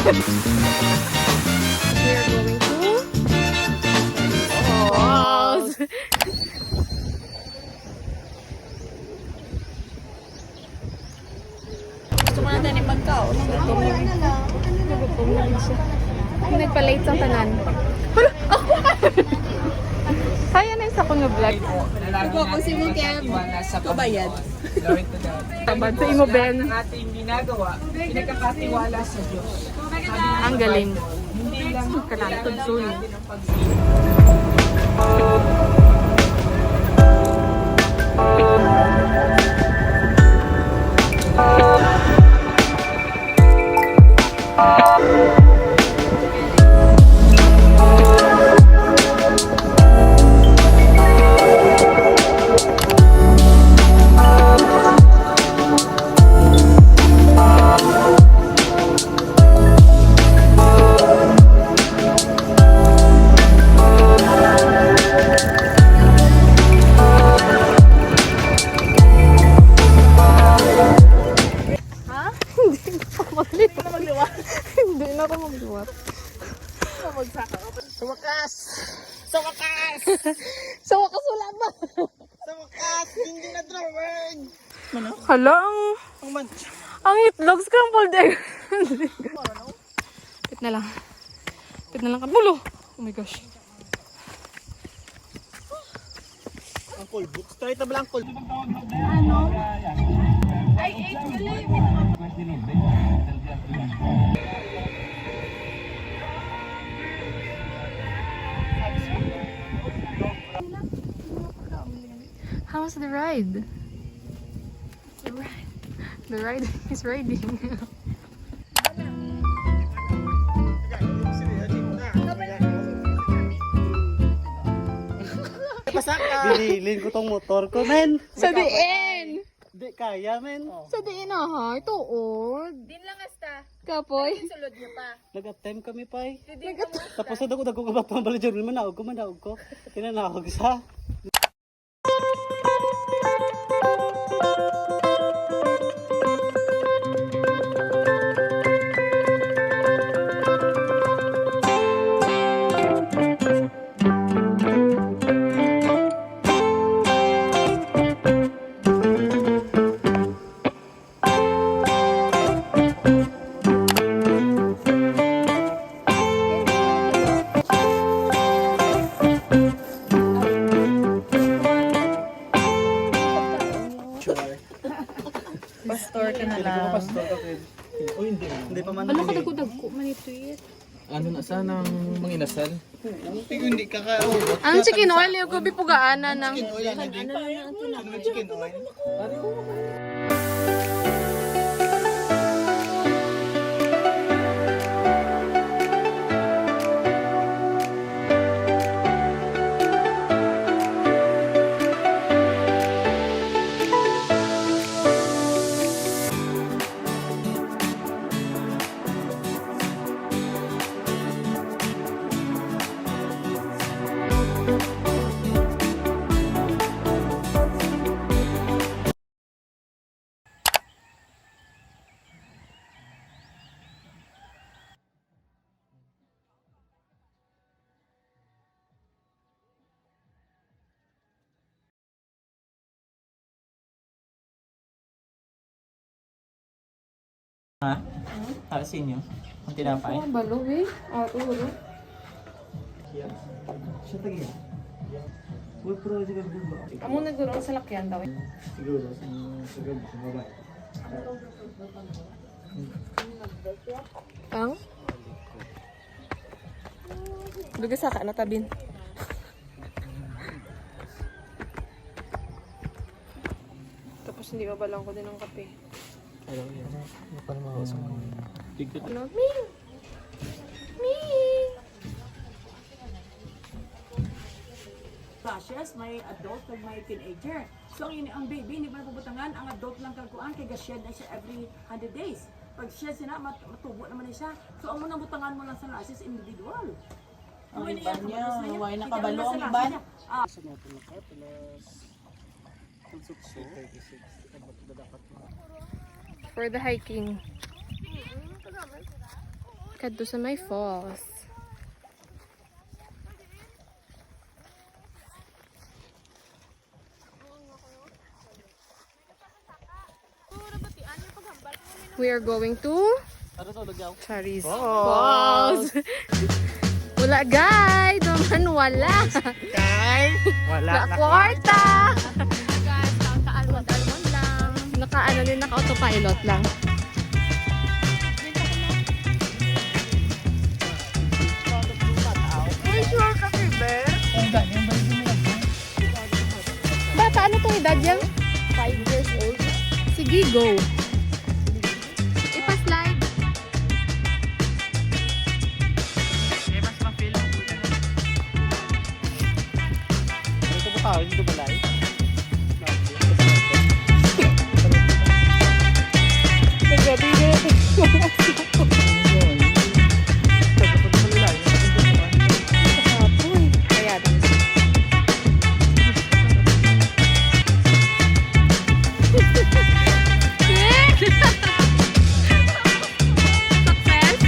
are going to... Oh! Gusto ko natin ipagkao. Nagutom na siya. Nagpa-late sa tanan. Pero ako ka! Kaya na isa ko nga vlog. Ako kung si Mungkeb, kabayad. Tabad sa imo, Ben. Ang ating ginagawa, pinagkakatiwala sa Diyos. Ang galing. Hindi lang Kanantod suyo. Hindi na ako magluwat. Sa wakas! Sa wakas wala ba? Sa wakas! Hindi na drawing! Hala, Ang man. ang itlog scrambled egg. Pit na lang. Pit na lang kabulo. Oh my gosh. Ang cold book. Straight na blankol. How was the ride? The ride is riding. Binilin ko tong motor ko, men. Sa diin! Di kaya, men. Sa diin ha, tuod. Din lang asta. Kapoy. Sulod niyo pa. Nag-attempt kami, pay. Didi ka mo. Tapos na ako nagkukubat ng balidyar. Manaog ko. Tinanahog sa. Pastor ka na lang. Pastor ka, Fred. O hindi. Hindi pa man. Ano ka dagko-dagko manito yun? Ano na sana ang manginasal? Hindi ka ka. Ang chicken oil, yung gabi pugaanan ng... Chicken oil. Ha? Para sa inyo? Ang tinapay? Balo eh. Uro. Siya tagi. Uy, pero di ka gulo. Amo nagurong sa lakyan daw eh. Siguro sa gabi sa babae. Ang? Dugas sa ka na tabin. Tapos hindi mabalang ko din ng kape. Ayaw yan. Ano pa naman ako sa mga bigkat. Ano? Ming! Ming! Precious, may adult ug may teenager. So ang baby hindi man pubutangan, ang adult lang kagkuan kay ga-shed na siya every 100 days. Pag shed siya na matubo naman niya siya. So ang munang butangan mo lang sa lasis individual. Ang iba niya, why nakabalo ang iban? Sa mga tulakar, plus konsukso. 36. Dapat mo. For the hiking. Kadto sa may falls. We are going to Ano to, lagyaw? Charis Falls. Wala, guys. Naman wala. Wala Sa kwarta. Guys, naka-almond lang. Naka-ano din, naka-autopilot lang. Bata, ano itong edad yan? 5 years old. Sige, go. Ipa-slide. Ito po tao, dito balay. Nagabi na. Apoy. Kaya din. Success?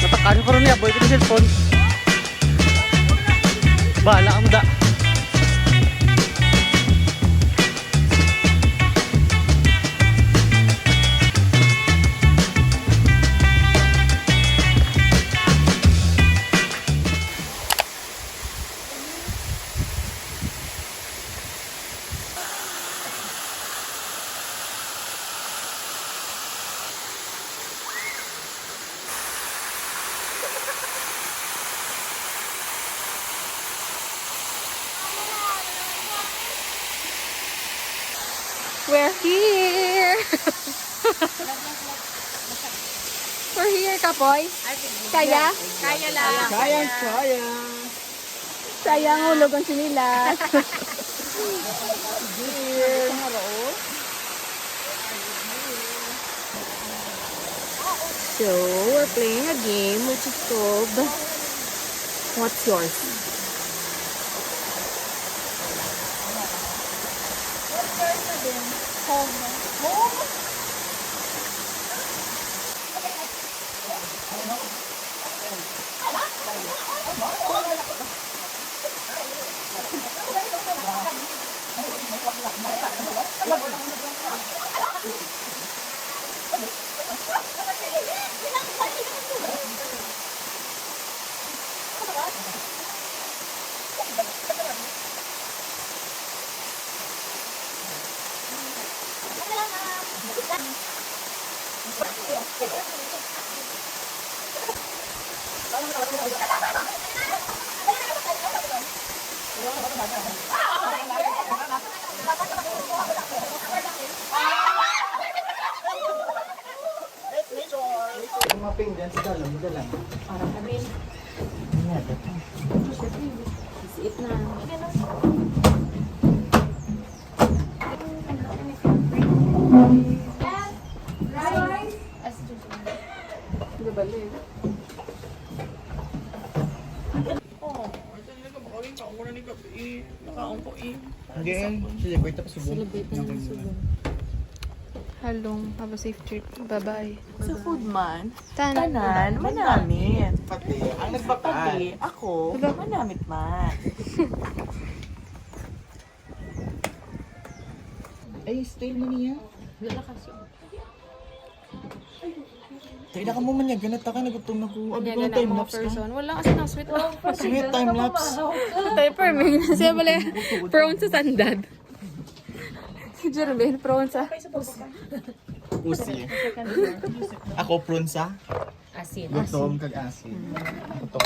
Natakano ko rin niya, boy ko yung cellphone. Bahala ang da. We're here! We're here, Kapoy. Kaya? Kaya lang. Kaya. Sayang hulog ang sinilas. So, we're playing a game which is called What's Yours? Maping dyan sa dalam, dalam. Parang kami. Isiit na. Again, celebrate tapos subong. Celebrate na ng subong. Halong, have a safe trip. Bye-bye. Sa food man, Tanan. tanan, manamit. Pati, ang nagbakal. Pati, ako, manamit man. Ay, style mo niya. Wala kasi. Tayo na ka mo man yan, ganat ka, nagutom na ko. Ano Kanya ba na time mga lapse ka? person. Wala kasi nang sweet lang. Sweet time lapse. Tayo per may siya pala prone sa sandad. Si Jermaine prone sa Usi. Ako prunsa. asin. Gutom kag asin. Gutom.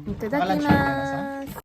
Itadakimasu.